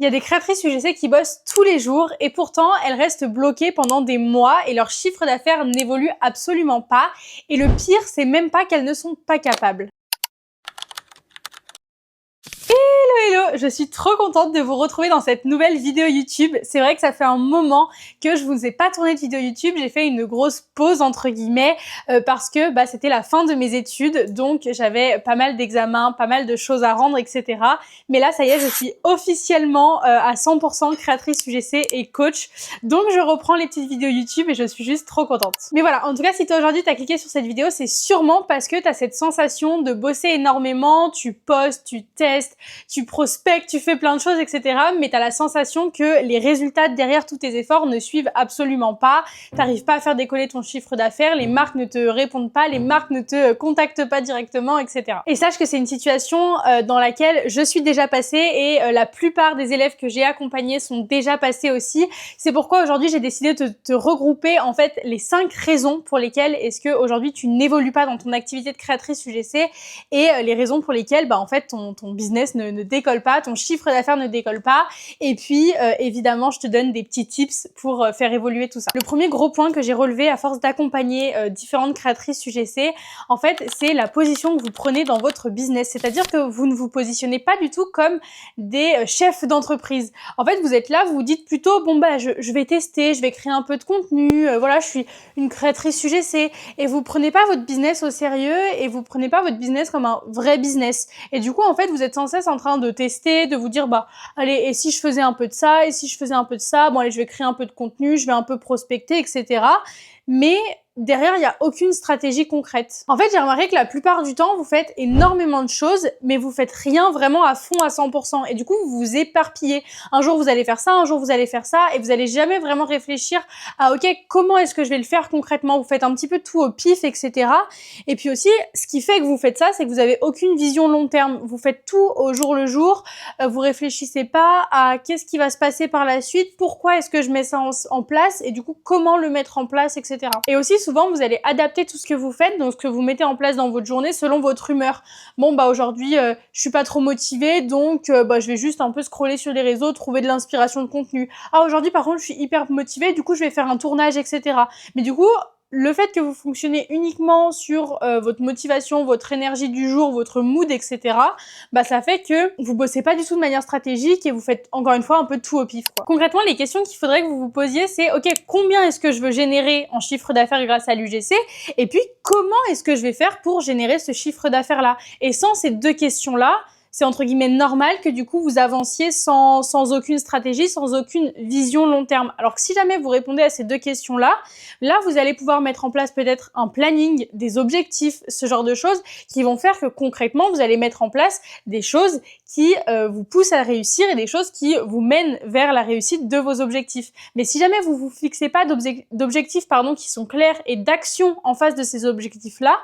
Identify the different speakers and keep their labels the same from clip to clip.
Speaker 1: Il y a des créatrices UGC qui bossent tous les jours et pourtant elles restent bloquées pendant des mois et leur chiffre d'affaires n'évolue absolument pas. Et le pire, c'est même pas qu'elles ne sont pas capables. Hello, je suis trop contente de vous retrouver dans cette nouvelle vidéo YouTube. C'est vrai que ça fait un moment que je vous ai pas tourné de vidéo YouTube. J'ai fait une grosse pause entre guillemets parce que c'était la fin de mes études, donc j'avais pas mal d'examens, pas mal de choses à rendre, etc. Mais là, ça y est, je suis officiellement à 100% créatrice UGC et coach. Donc je reprends les petites vidéos YouTube et je suis juste trop contente. Mais voilà, en tout cas, si toi aujourd'hui t'as cliqué sur cette vidéo, c'est sûrement parce que t'as cette sensation de bosser énormément, tu postes, tu testes, tu prospectes, tu fais plein de choses, etc. Mais tu as la sensation que les résultats derrière tous tes efforts ne suivent absolument pas. Tu n'arrives pas à faire décoller ton chiffre d'affaires, les marques ne te répondent pas, les marques ne te contactent pas directement, etc. Et sache que c'est une situation dans laquelle je suis déjà passée et la plupart des élèves que j'ai accompagnés sont déjà passés aussi. C'est pourquoi aujourd'hui j'ai décidé de te regrouper en fait les 5 raisons pour lesquelles est-ce que aujourd'hui tu n'évolues pas dans ton activité de créatrice UGC et les raisons pour lesquelles en fait ton business ne décolle pas, ton chiffre d'affaires ne décolle pas. Et puis évidemment je te donne des petits tips pour faire évoluer tout ça. Le premier gros point que j'ai relevé à force d'accompagner différentes créatrices UGC, en fait c'est la position que vous prenez dans votre business. C'est-à-dire que vous ne vous positionnez pas du tout comme des chefs d'entreprise. En fait vous êtes là, vous vous dites plutôt je vais tester, je vais créer un peu de contenu, voilà, je suis une créatrice UGC, et vous prenez pas votre business au sérieux et vous prenez pas votre business comme un vrai business. Et du coup en fait vous êtes sans cesse en train de tester, de vous dire allez, et si je faisais un peu de ça, et si je faisais un peu de ça, bon allez, je vais créer un peu de contenu, je vais un peu prospecter, etc. Mais derrière, il n'y a aucune stratégie concrète. En fait, j'ai remarqué que la plupart du temps, vous faites énormément de choses, mais vous faites rien vraiment à fond à 100%. Et du coup, vous vous éparpillez. Un jour, vous allez faire ça, un jour, vous allez faire ça, et vous n'allez jamais vraiment réfléchir à, ok, comment est-ce que je vais le faire concrètement? Vous faites un petit peu tout au pif, etc. Et puis aussi, ce qui fait que vous faites ça, c'est que vous n'avez aucune vision long terme. Vous faites tout au jour le jour, vous réfléchissez pas à qu'est-ce qui va se passer par la suite, pourquoi est-ce que je mets ça en place, et du coup, comment le mettre en place, etc. Et aussi, souvent, vous allez adapter tout ce que vous faites, donc ce que vous mettez en place dans votre journée selon votre humeur. Bon, aujourd'hui, je suis pas trop motivée, donc je vais juste un peu scroller sur les réseaux, trouver de l'inspiration de contenu. Ah, aujourd'hui, par contre, je suis hyper motivée, du coup, je vais faire un tournage, etc. Mais du coup, le fait que vous fonctionnez uniquement sur votre motivation, votre énergie du jour, votre mood, etc., ça fait que vous bossez pas du tout de manière stratégique et vous faites encore une fois un peu tout au pif, quoi. Concrètement, les questions qu'il faudrait que vous vous posiez, c'est ok, combien est-ce que je veux générer en chiffre d'affaires grâce à l'UGC? Et puis, comment est-ce que je vais faire pour générer ce chiffre d'affaires-là? Et sans ces deux questions-là, c'est entre guillemets normal que du coup vous avanciez sans aucune stratégie, sans aucune vision long terme. Alors que si jamais vous répondez à ces deux questions-là, là vous allez pouvoir mettre en place peut-être un planning, des objectifs, ce genre de choses qui vont faire que concrètement vous allez mettre en place des choses qui vous poussent à réussir et des choses qui vous mènent vers la réussite de vos objectifs. Mais si jamais vous vous fixez pas d'objectifs qui sont clairs et d'actions en face de ces objectifs-là,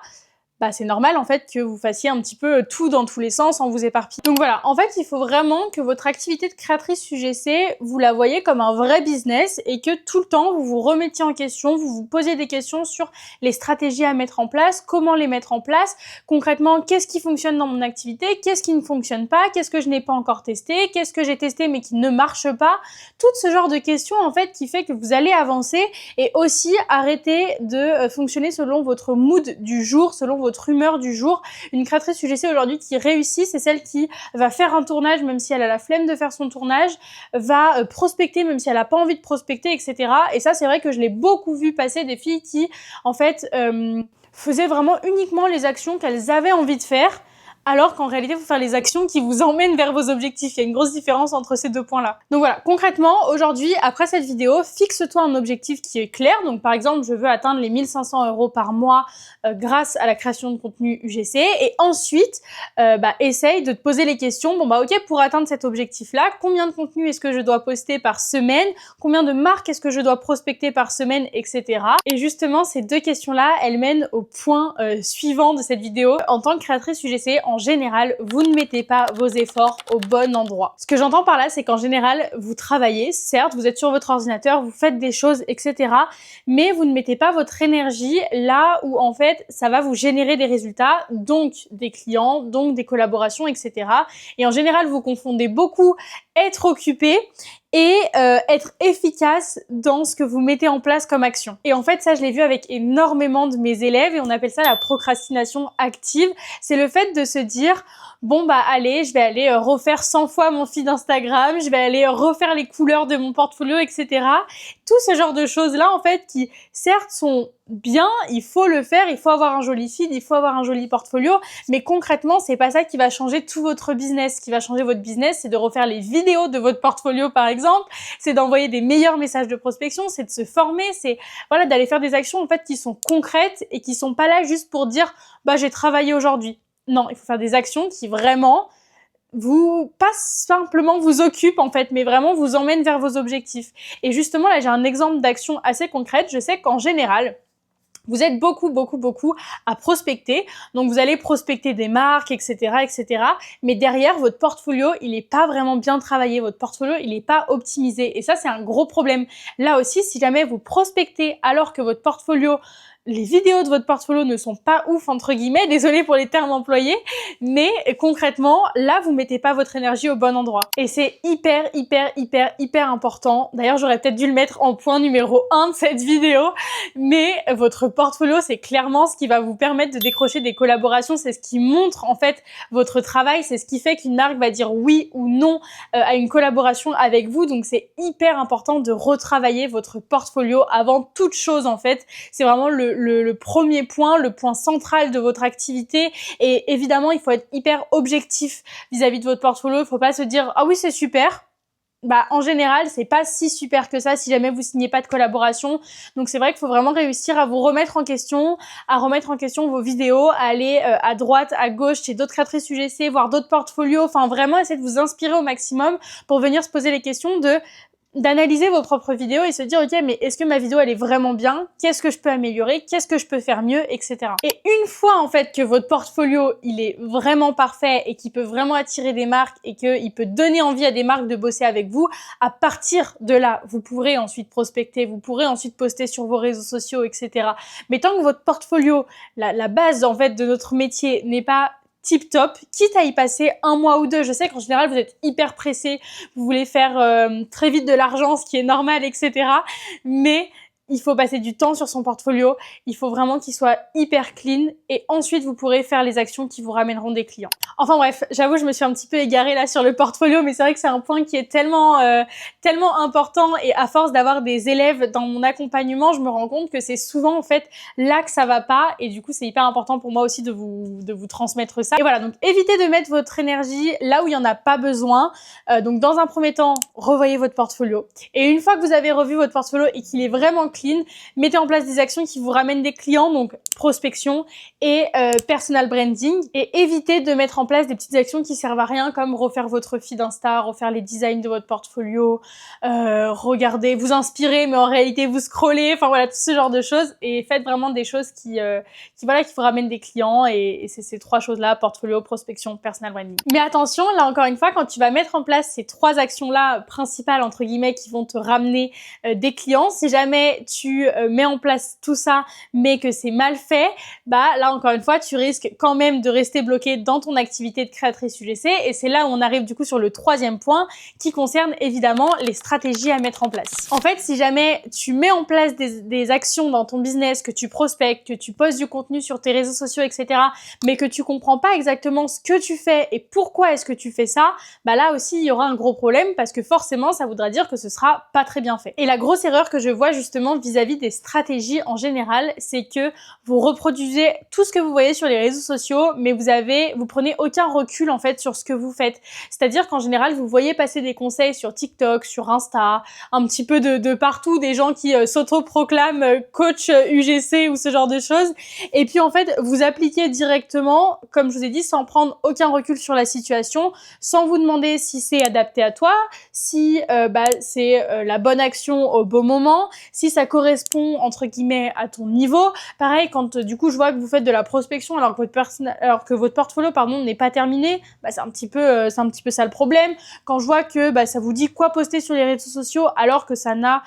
Speaker 1: c'est normal en fait que vous fassiez un petit peu tout dans tous les sens en vous éparpillant. Donc voilà, en fait il faut vraiment que votre activité de créatrice UGC, vous la voyez comme un vrai business et que tout le temps vous vous remettiez en question, vous vous posiez des questions sur les stratégies à mettre en place, comment les mettre en place, concrètement qu'est-ce qui fonctionne dans mon activité, qu'est-ce qui ne fonctionne pas, qu'est-ce que je n'ai pas encore testé, qu'est-ce que j'ai testé mais qui ne marche pas, tout ce genre de questions en fait qui fait que vous allez avancer et aussi arrêter de fonctionner selon votre mood du jour, selon votre humeur du jour. Une créatrice UGC aujourd'hui qui réussit, c'est celle qui va faire un tournage même si elle a la flemme de faire son tournage, va prospecter même si elle a pas envie de prospecter, etc. Et ça, c'est vrai que je l'ai beaucoup vu passer des filles qui, en fait, faisaient vraiment uniquement les actions qu'elles avaient envie de faire, alors qu'en réalité, il faut faire les actions qui vous emmènent vers vos objectifs. Il y a une grosse différence entre ces deux points-là. Donc voilà, concrètement, aujourd'hui, après cette vidéo, fixe-toi un objectif qui est clair. Donc par exemple, je veux atteindre les 1500 € par mois grâce à la création de contenu UGC. Et ensuite, essaye de te poser les questions. Ok, pour atteindre cet objectif-là, combien de contenu est-ce que je dois poster par semaine? Combien de marques est-ce que je dois prospecter par semaine, etc. Et justement, ces deux questions-là, elles mènent au point suivant de cette vidéo. En tant que créatrice UGC, en en général, vous ne mettez pas vos efforts au bon endroit. Ce que j'entends par là, c'est qu'en général, vous travaillez, certes, vous êtes sur votre ordinateur, vous faites des choses, etc. Mais vous ne mettez pas votre énergie là où en fait, ça va vous générer des résultats, donc des clients, donc des collaborations, etc. Et en général, vous confondez beaucoup être occupé et être efficace dans ce que vous mettez en place comme action. Et en fait, ça, je l'ai vu avec énormément de mes élèves et on appelle ça la procrastination active. C'est le fait de se dire, bon bah allez, je vais aller refaire 100 fois mon feed Instagram, je vais aller refaire les couleurs de mon portfolio, etc. Tout ce genre de choses-là, en fait, qui certes sont bien, il faut le faire, il faut avoir un joli feed, il faut avoir un joli portfolio, mais concrètement, c'est pas ça qui va changer tout votre business. Ce qui va changer votre business, c'est de refaire les vidéos de votre portfolio, par exemple, c'est d'envoyer des meilleurs messages de prospection, c'est de se former, c'est voilà, d'aller faire des actions en fait qui sont concrètes et qui sont pas là juste pour dire bah j'ai travaillé aujourd'hui. Non, il faut faire des actions qui vraiment pas simplement vous occupent en fait, mais vraiment vous emmènent vers vos objectifs. Et justement, là, j'ai un exemple d'action assez concrète. Je sais qu'en général, vous êtes beaucoup à prospecter. Donc, vous allez prospecter des marques, etc., etc. Mais derrière, votre portfolio, il est pas vraiment bien travaillé. Votre portfolio, il est pas optimisé. Et ça, c'est un gros problème. Là aussi, si jamais vous prospectez alors que votre portfolio, les vidéos de votre portfolio ne sont pas ouf, entre guillemets, désolé pour les termes employés, mais concrètement, là, vous mettez pas votre énergie au bon endroit. Et c'est hyper important. D'ailleurs, j'aurais peut-être dû le mettre en point numéro 1 de cette vidéo, mais votre portfolio, c'est clairement ce qui va vous permettre de décrocher des collaborations, c'est ce qui montre en fait votre travail, c'est ce qui fait qu'une marque va dire oui ou non à une collaboration avec vous. Donc, c'est hyper important de retravailler votre portfolio avant toute chose en fait. C'est vraiment le premier point, le point central de votre activité. Et évidemment, il faut être hyper objectif vis-à-vis de votre portfolio. Il faut pas se dire « Ah oui, c'est super ». Bah, en général, c'est pas si super que ça si jamais vous signez pas de collaboration. Donc, c'est vrai qu'il faut vraiment réussir à vous remettre en question, à remettre en question vos vidéos, à aller à droite, à gauche, chez d'autres créatrices UGC, voir d'autres portfolios. Enfin, vraiment essayer de vous inspirer au maximum pour venir se poser les questions d'analyser vos propres vidéos et se dire ok, mais est-ce que ma vidéo elle est vraiment bien, qu'est-ce que je peux améliorer, qu'est-ce que je peux faire mieux, etc. Et une fois en fait que votre portfolio il est vraiment parfait et qu'il peut vraiment attirer des marques et qu'il peut donner envie à des marques de bosser avec vous, à partir de là vous pourrez ensuite prospecter, vous pourrez ensuite poster sur vos réseaux sociaux, etc. Mais tant que votre portfolio, la base en fait de notre métier n'est pas tip top, quitte à y passer 1 mois ou 2. Je sais qu'en général, vous êtes hyper pressé, vous voulez faire très vite de l'argent, ce qui est normal, etc. Mais il faut passer du temps sur son portfolio, il faut vraiment qu'il soit hyper clean et ensuite vous pourrez faire les actions qui vous ramèneront des clients. Enfin bref, j'avoue je me suis un petit peu égarée là sur le portfolio, mais c'est vrai que c'est un point qui est tellement important et à force d'avoir des élèves dans mon accompagnement, je me rends compte que c'est souvent en fait là que ça va pas et du coup c'est hyper important pour moi aussi de vous transmettre ça. Et voilà, donc évitez de mettre votre énergie là où il y en a pas besoin. Donc dans un premier temps, revoyez votre portfolio et une fois que vous avez revu votre portfolio et qu'il est vraiment clean, mettez en place des actions qui vous ramènent des clients, donc prospection et personal branding, et évitez de mettre en place des petites actions qui servent à rien comme refaire votre feed Insta, refaire les designs de votre portfolio, regarder, vous inspirer mais en réalité vous scrollez, enfin voilà, tout ce genre de choses, et faites vraiment des choses qui vous ramènent des clients et c'est ces 3 choses-là, portfolio, prospection, personal branding. Mais attention, là encore une fois, quand tu vas mettre en place ces 3 actions-là principales entre guillemets qui vont te ramener des clients, si jamais tu mets en place tout ça mais que c'est mal fait, bah là encore une fois tu risques quand même de rester bloqué dans ton activité de créatrice UGC et c'est là où on arrive du coup sur le 3e point qui concerne évidemment les stratégies à mettre en place. En fait, si jamais tu mets en place des actions dans ton business, que tu prospectes, que tu postes du contenu sur tes réseaux sociaux, etc., mais que tu comprends pas exactement ce que tu fais et pourquoi est-ce que tu fais ça, bah là aussi il y aura un gros problème parce que forcément ça voudra dire que ce sera pas très bien fait. Et la grosse erreur que je vois justement vis-à-vis des stratégies en général, c'est que vous reproduisez tout ce que vous voyez sur les réseaux sociaux, mais vous prenez aucun recul en fait sur ce que vous faites. C'est-à-dire qu'en général, vous voyez passer des conseils sur TikTok, sur Insta, un petit peu de partout, des gens qui s'autoproclament coach UGC ou ce genre de choses. Et puis en fait, vous appliquez directement, comme je vous ai dit, sans prendre aucun recul sur la situation, sans vous demander si c'est adapté à toi, si c'est la bonne action au bon moment, si ça correspond entre guillemets à ton niveau. Pareil, quand quand du coup je vois que vous faites de la prospection alors que votre portfolio n'est pas terminé, bah, c'est un petit peu ça le problème. Quand je vois que bah, ça vous dit quoi poster sur les réseaux sociaux alors que ça n'a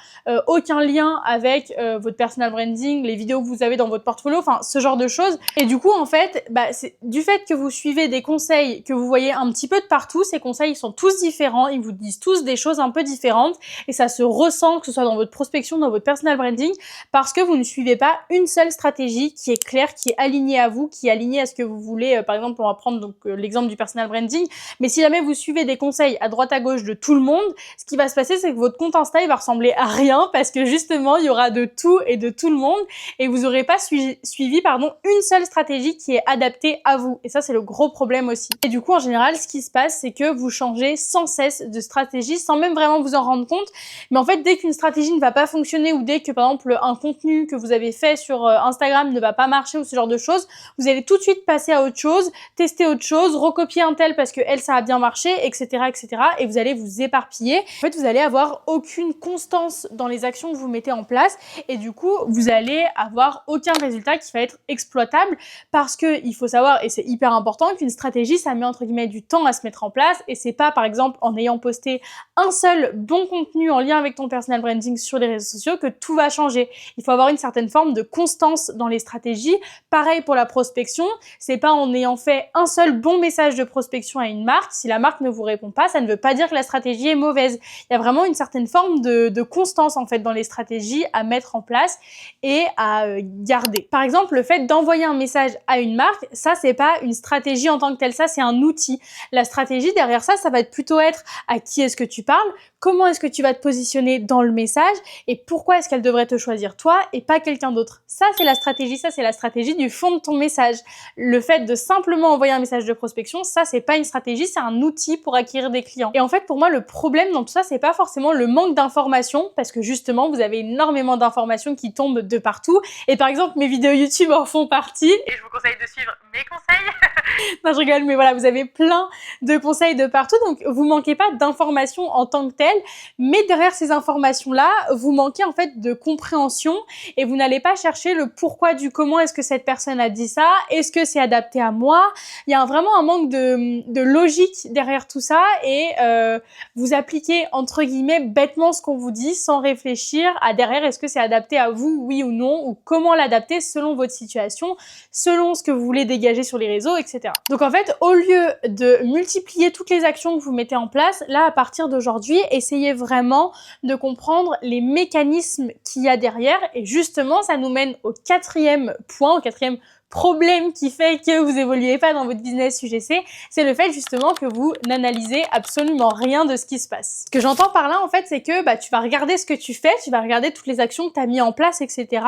Speaker 1: aucun lien avec votre personal branding, les vidéos que vous avez dans votre portfolio, enfin ce genre de choses. Et du coup en fait, bah, c'est du fait que vous suivez des conseils que vous voyez un petit peu de partout, ces conseils ils sont tous différents, ils vous disent tous des choses un peu différentes et ça se ressent que ce soit dans votre prospection, dans votre personal branding, parce que vous ne suivez pas une seule stratégie qui est claire, qui est alignée à vous, qui est alignée à ce que vous voulez. Par exemple, on va prendre donc l'exemple du personal branding, mais si jamais vous suivez des conseils à droite à gauche de tout le monde, ce qui va se passer c'est que votre compte Insta il va ressembler à rien parce que justement il y aura de tout et de tout le monde et vous n'aurez pas suivi une seule stratégie qui est adaptée à vous. Et ça c'est le gros problème aussi. Et du coup en général ce qui se passe c'est que vous changez sans cesse de stratégie sans même vraiment vous en rendre compte. Mais en fait dès qu'une stratégie ne va pas fonctionner ou dès que par exemple un contenu que vous avez fait sur Instagram ne va pas marcher ou ce genre de choses, vous allez tout de suite passer à autre chose, tester autre chose, recopier un tel parce que elle ça a bien marché, etc., etc. Et vous allez vous éparpiller. En fait vous allez avoir aucune constance dans les actions que vous mettez en place et du coup vous allez avoir aucun résultat qui va être exploitable parce que il faut savoir, et c'est hyper important, qu'une stratégie ça met entre guillemets du temps à se mettre en place et c'est pas par exemple en ayant posté un seul bon contenu en lien avec ton personal branding sur les réseaux sociaux que tout va changer. Il faut avoir une certaine forme de constance dans les stratégies. Pareil pour la prospection, c'est pas en ayant fait un seul bon message de prospection à une marque, si la marque ne vous répond pas, ça ne veut pas dire que la stratégie est mauvaise. Il y a vraiment une certaine forme de constance en fait dans les stratégies à mettre en place et à garder. Par exemple, le fait d'envoyer un message à une marque, ça c'est pas une stratégie en tant que telle, ça c'est un outil. La stratégie derrière ça, ça va plutôt être à qui est-ce que tu parles, comment est-ce que tu vas te positionner dans le message et pourquoi est-ce qu'elle devrait te choisir toi et pas quelqu'un d'autre. Ça c'est la stratégie, ça c'est la stratégie du fond de ton message. Le fait de simplement envoyer un message de prospection, ça c'est pas une stratégie, c'est un outil pour acquérir des clients. Et en fait pour moi le problème dans tout ça c'est pas forcément le manque d'informations parce que justement vous avez énormément d'informations qui tombent de partout et par exemple mes vidéos YouTube en font partie et je vous conseille de suivre mes conseils. Non je rigole mais voilà vous avez plein de conseils de partout donc vous manquez pas d'informations en tant que telles mais derrière ces informations là vous manquez en fait de compréhension et vous n'allez pas chercher le pourquoi du comment est-ce que cette personne a dit ça, est-ce que c'est adapté à moi. Il y a vraiment un manque de logique derrière tout ça et vous appliquez entre guillemets bêtement ce qu'on vous dit sans réfléchir à derrière est-ce que c'est adapté à vous oui ou non ou comment l'adapter selon votre situation, selon ce que vous voulez dégager sur les réseaux, etc. Donc en fait au lieu de multiplier toutes les actions que vous mettez en place, là à partir d'aujourd'hui essayez vraiment de comprendre les mécanismes qu'il y a derrière et justement ça nous mène au quatrième point, au quatrième problème qui fait que vous évoluez pas dans votre business UGC, c'est le fait justement que vous n'analysez absolument rien de ce qui se passe. Ce que j'entends par là en fait c'est que bah, tu vas regarder ce que tu fais, tu vas regarder toutes les actions que tu as mis en place, etc.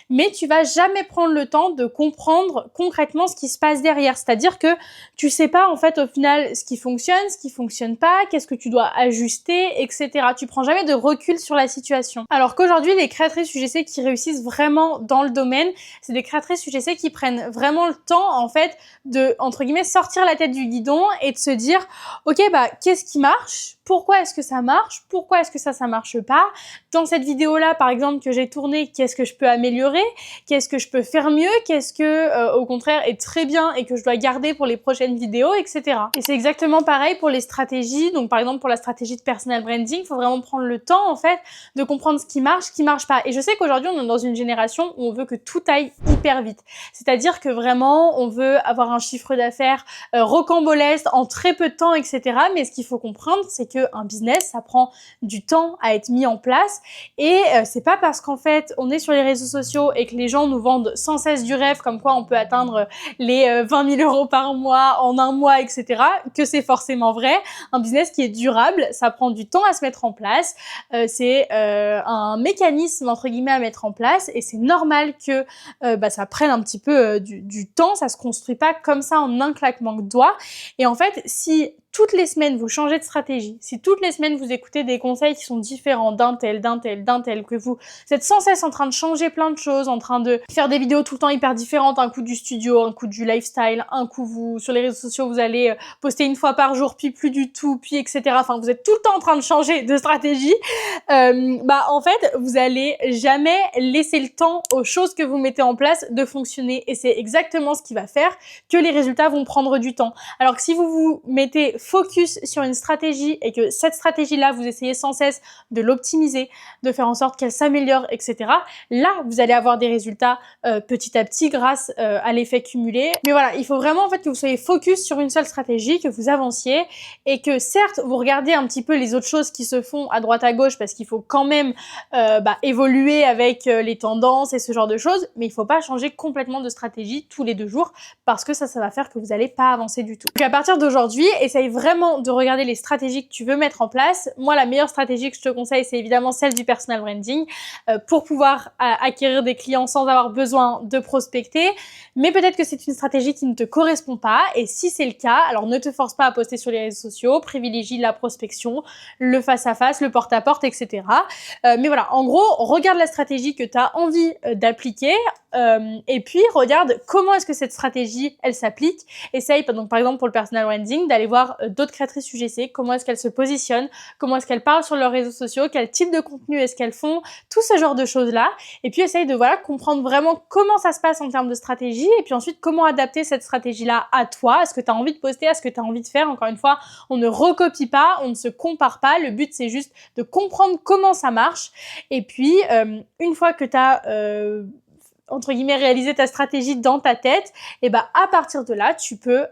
Speaker 1: Mais tu vas jamais prendre le temps de comprendre concrètement ce qui se passe derrière. C'est-à-dire que tu sais pas en fait au final ce qui fonctionne pas, qu'est-ce que tu dois ajuster, etc. Tu prends jamais de recul sur la situation. Alors qu'aujourd'hui les créatrices UGC qui réussissent vraiment dans le domaine, c'est des créatrices UGC qui prennent vraiment le temps en fait de entre guillemets sortir la tête du guidon et de se dire ok bah qu'est-ce qui marche, pourquoi est-ce que ça marche, pourquoi est-ce que ça marche pas, dans cette vidéo là par exemple que j'ai tournée, qu'est-ce que je peux améliorer, qu'est-ce que je peux faire mieux, qu'est-ce que au contraire est très bien et que je dois garder pour les prochaines vidéos, etc. Et c'est exactement pareil pour les stratégies. Donc par exemple pour la stratégie de personal branding, il faut vraiment prendre le temps en fait de comprendre ce qui marche pas. Et je sais qu'aujourd'hui on est dans une génération où on veut que tout aille hyper vite, c'est-à-dire que vraiment on veut avoir un chiffre d'affaires rocambolesque en très peu de temps, etc. Mais ce qu'il faut comprendre c'est que un business ça prend du temps à être mis en place et c'est pas parce qu'en fait on est sur les réseaux sociaux et que les gens nous vendent sans cesse du rêve comme quoi on peut atteindre les 20 000 euros par mois en un mois, etc. que c'est forcément vrai. Un business qui est durable, ça prend du temps à se mettre en place, c'est un mécanisme entre guillemets à mettre en place et c'est normal que ça prenne un petit peu du temps, ça se construit pas comme ça en un claquement de doigts. Et en fait, si toutes les semaines vous changez de stratégie, si toutes les semaines vous écoutez des conseils qui sont différents d'un tel, que vous êtes sans cesse en train de changer plein de choses, en train de faire des vidéos tout le temps hyper différentes, un coup du studio, un coup du lifestyle, un coup vous, sur les réseaux sociaux, vous allez poster une fois par jour, puis plus du tout, puis etc. Enfin, vous êtes tout le temps en train de changer de stratégie. En fait, vous allez jamais laisser le temps aux choses que vous mettez en place de fonctionner. Et c'est exactement ce qui va faire que les résultats vont prendre du temps. Alors que si vous vous mettez focus sur une stratégie et que cette stratégie-là, vous essayez sans cesse de l'optimiser, de faire en sorte qu'elle s'améliore, etc. Là, vous allez avoir des résultats petit à petit grâce à l'effet cumulé. Mais voilà, il faut vraiment en fait que vous soyez focus sur une seule stratégie, que vous avanciez et que certes, vous regardez un petit peu les autres choses qui se font à droite à gauche parce qu'il faut quand même évoluer avec les tendances et ce genre de choses, mais il faut pas changer complètement de stratégie tous les 2 jours parce que ça va faire que vous n'allez pas avancer du tout. Donc à partir d'aujourd'hui, essaye vraiment de regarder les stratégies que tu veux mettre en place. Moi, la meilleure stratégie que je te conseille, c'est évidemment celle du personal branding pour pouvoir acquérir des clients sans avoir besoin de prospecter. Mais peut-être que c'est une stratégie qui ne te correspond pas. Et si c'est le cas, alors ne te force pas à poster sur les réseaux sociaux, privilégie la prospection, le face-à-face, le porte-à-porte, etc. Mais voilà, en gros, regarde la stratégie que tu as envie d'appliquer et puis regarde comment est-ce que cette stratégie, elle s'applique. Essaye, donc par exemple pour le personal branding, d'aller voir d'autres créatrices UGC, comment est-ce qu'elles se positionnent, comment est-ce qu'elles parlent sur leurs réseaux sociaux, quel type de contenu est-ce qu'elles font, tout ce genre de choses-là. Et puis essaye de comprendre vraiment comment ça se passe en termes de stratégie et puis ensuite comment adapter cette stratégie-là à toi, à ce que tu as envie de poster, à ce que tu as envie de faire. Encore une fois, on ne recopie pas, on ne se compare pas. Le but, c'est juste de comprendre comment ça marche. Et puis, une fois que tu as entre guillemets réalisé ta stratégie dans ta tête, et à partir de là, tu peux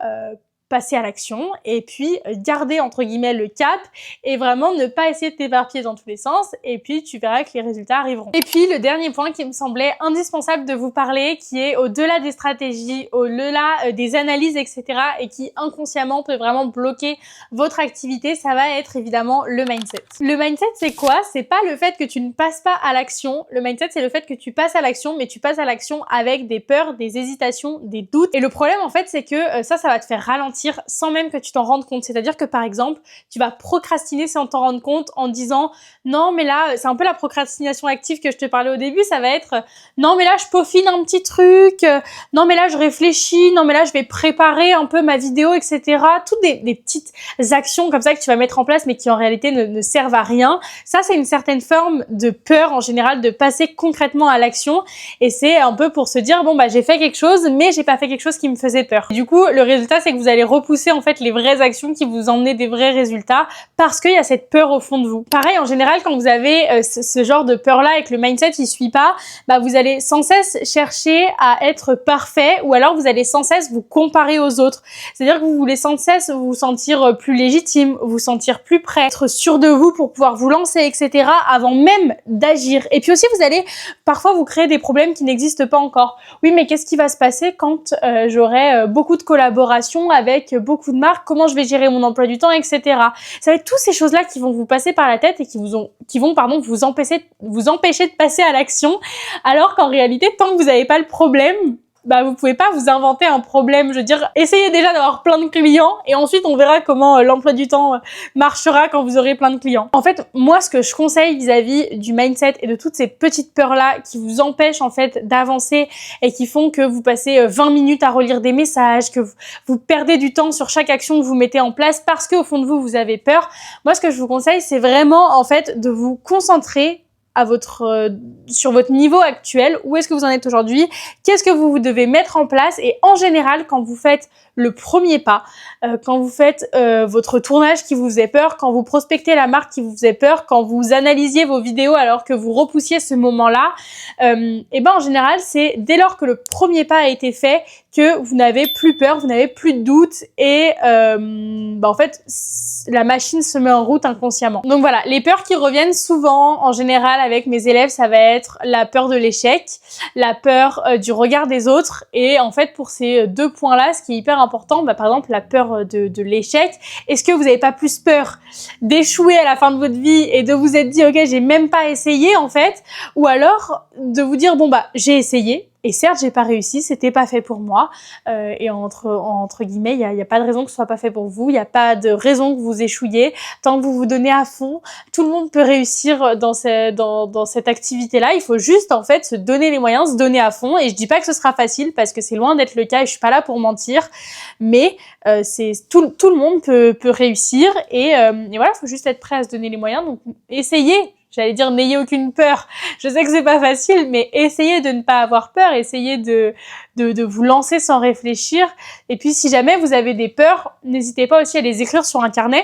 Speaker 1: passer à l'action et puis garder entre guillemets le cap et vraiment ne pas essayer de t'éparpiller dans tous les sens et puis tu verras que les résultats arriveront. Et puis le dernier point qui me semblait indispensable de vous parler, qui est au-delà des stratégies, au-delà des analyses, etc. et qui inconsciemment peut vraiment bloquer votre activité, ça va être évidemment le mindset. Le mindset, c'est quoi? C'est pas le fait que tu ne passes pas à l'action. Le mindset, c'est le fait que tu passes à l'action, mais tu passes à l'action avec des peurs, des hésitations, des doutes. Et le problème en fait, c'est que ça va te faire ralentir sans même que tu t'en rendes compte. C'est-à-dire que par exemple, tu vas procrastiner sans t'en rendre compte en disant non mais là, c'est un peu la procrastination active que je te parlais au début, ça va être non mais là je peaufine un petit truc, non mais là je réfléchis, non mais là je vais préparer un peu ma vidéo, etc. Toutes des petites actions comme ça que tu vas mettre en place mais qui en réalité ne servent à rien. Ça, c'est une certaine forme de peur en général de passer concrètement à l'action et c'est un peu pour se dire bon j'ai fait quelque chose mais j'ai pas fait quelque chose qui me faisait peur. Et du coup, le résultat, c'est que vous allez repousser en fait les vraies actions qui vous emmenent des vrais résultats parce qu'il y a cette peur au fond de vous. Pareil, en général, quand vous avez ce genre de peur-là et que le mindset il suit pas, vous allez sans cesse chercher à être parfait ou alors vous allez sans cesse vous comparer aux autres. C'est-à-dire que vous voulez sans cesse vous sentir plus légitime, vous sentir plus prêt, être sûr de vous pour pouvoir vous lancer, etc. avant même d'agir. Et puis aussi, vous allez parfois vous créer des problèmes qui n'existent pas encore. Oui, mais qu'est-ce qui va se passer quand j'aurai beaucoup de collaborations avec beaucoup de marques, comment je vais gérer mon emploi du temps, etc. Ça va être toutes ces choses-là qui vont vous passer par la tête et qui vont vous empêcher de passer à l'action, alors qu'en réalité, tant que vous n'avez pas le problème, vous pouvez pas vous inventer un problème. Je veux dire, essayez déjà d'avoir plein de clients et ensuite on verra comment l'emploi du temps marchera quand vous aurez plein de clients. En fait, moi, ce que je conseille vis-à-vis du mindset et de toutes ces petites peurs-là qui vous empêchent en fait d'avancer et qui font que vous passez 20 minutes à relire des messages, que vous perdez du temps sur chaque action que vous mettez en place parce qu'au fond de vous, vous avez peur. Moi, ce que je vous conseille, c'est vraiment en fait de vous concentrer sur votre niveau actuel. Où est-ce que vous en êtes aujourd'hui? Qu'est-ce que vous devez mettre en place? Et en général, quand vous faites le premier pas, quand vous faites votre tournage qui vous faisait peur, quand vous prospectez la marque qui vous faisait peur, quand vous analysiez vos vidéos alors que vous repoussiez ce moment-là, en général, c'est dès lors que le premier pas a été fait que vous n'avez plus peur, vous n'avez plus de doute et en fait, la machine se met en route inconsciemment. Donc voilà, les peurs qui reviennent souvent en général avec mes élèves, ça va être la peur de l'échec, la peur du regard des autres et en fait pour ces 2 points-là, ce qui est hyper important, par exemple la peur de l'échec, est-ce que vous n'avez pas plus peur d'échouer à la fin de votre vie et de vous être dit ok j'ai même pas essayé en fait, ou alors de vous dire bon j'ai essayé Et certes, j'ai pas réussi, c'était pas fait pour moi. Et entre guillemets, il y a pas de raison que ce soit pas fait pour vous. Il y a pas de raison que vous échouiez. Tant que vous vous donnez à fond, tout le monde peut réussir dans cette activité-là. Il faut juste en fait se donner les moyens, se donner à fond. Et je dis pas que ce sera facile parce que c'est loin d'être le cas et je suis pas là pour mentir. Mais c'est tout le monde peut réussir et voilà, il faut juste être prêt à se donner les moyens. Donc essayez. J'allais dire n'ayez aucune peur. Je sais que c'est pas facile, mais essayez de ne pas avoir peur, essayez de vous lancer sans réfléchir. Et puis si jamais vous avez des peurs, n'hésitez pas aussi à les écrire sur un carnet.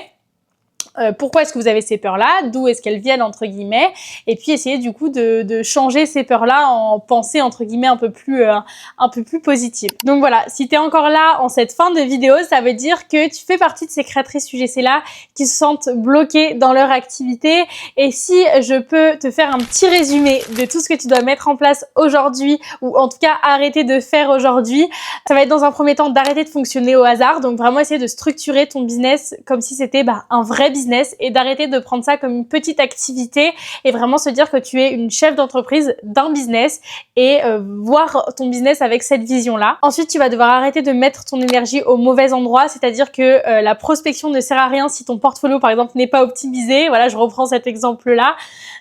Speaker 1: Pourquoi est-ce que vous avez ces peurs-là, d'où est-ce qu'elles viennent entre guillemets, et puis essayer du coup de changer ces peurs-là en pensée entre guillemets un peu plus positive. Donc voilà, si t'es encore là en cette fin de vidéo, ça veut dire que tu fais partie de ces créatrices UGC-là qui se sentent bloquées dans leur activité. Et si je peux te faire un petit résumé de tout ce que tu dois mettre en place aujourd'hui, ou en tout cas arrêter de faire aujourd'hui, ça va être dans un premier temps d'arrêter de fonctionner au hasard, donc vraiment essayer de structurer ton business comme si c'était un vrai business et d'arrêter de prendre ça comme une petite activité et vraiment se dire que tu es une chef d'entreprise d'un business et voir ton business avec cette vision-là. Ensuite, tu vas devoir arrêter de mettre ton énergie au mauvais endroit, c'est-à-dire que la prospection ne sert à rien si ton portfolio, par exemple, n'est pas optimisé. Voilà, je reprends cet exemple-là.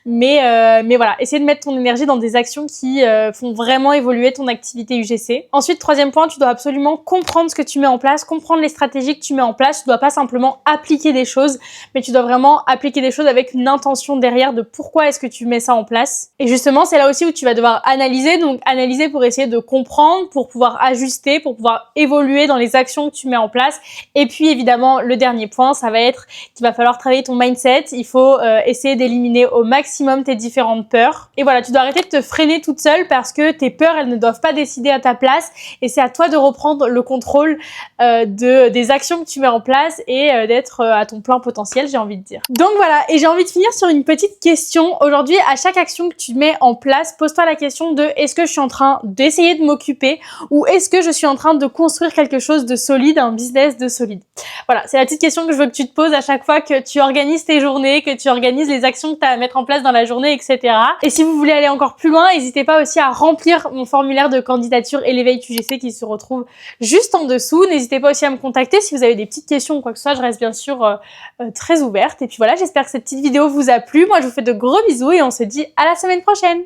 Speaker 1: Mais voilà, essayer de mettre ton énergie dans des actions qui font vraiment évoluer ton activité UGC. Ensuite, troisième point, tu dois absolument comprendre ce que tu mets en place, comprendre les stratégies que tu mets en place. Tu dois pas simplement appliquer des choses, mais tu dois vraiment appliquer des choses avec une intention derrière de pourquoi est-ce que tu mets ça en place. Et justement, c'est là aussi où tu vas devoir analyser, donc analyser pour essayer de comprendre, pour pouvoir ajuster, pour pouvoir évoluer dans les actions que tu mets en place. Et puis évidemment, le dernier point, ça va être qu'il va falloir travailler ton mindset. Il faut essayer d'éliminer au maximum tes différentes peurs. Et voilà, tu dois arrêter de te freiner toute seule parce que tes peurs, elles ne doivent pas décider à ta place et c'est à toi de reprendre le contrôle des actions que tu mets en place et d'être à ton plein potentiel, j'ai envie de dire. Donc voilà, et j'ai envie de finir sur une petite question. Aujourd'hui, à chaque action que tu mets en place, pose-toi la question de est-ce que je suis en train d'essayer de m'occuper ou est-ce que je suis en train de construire quelque chose de solide, un business de solide. Voilà, c'est la petite question que je veux que tu te poses à chaque fois que tu organises tes journées, que tu organises les actions que tu as à mettre en place dans la journée, etc. Et si vous voulez aller encore plus loin, n'hésitez pas aussi à remplir mon formulaire de candidature Elevate UGC qui se retrouve juste en dessous. N'hésitez pas aussi à me contacter si vous avez des petites questions ou quoi que ce soit, je reste bien sûr très ouverte. Et puis voilà, j'espère que cette petite vidéo vous a plu. Moi, je vous fais de gros bisous et on se dit à la semaine prochaine.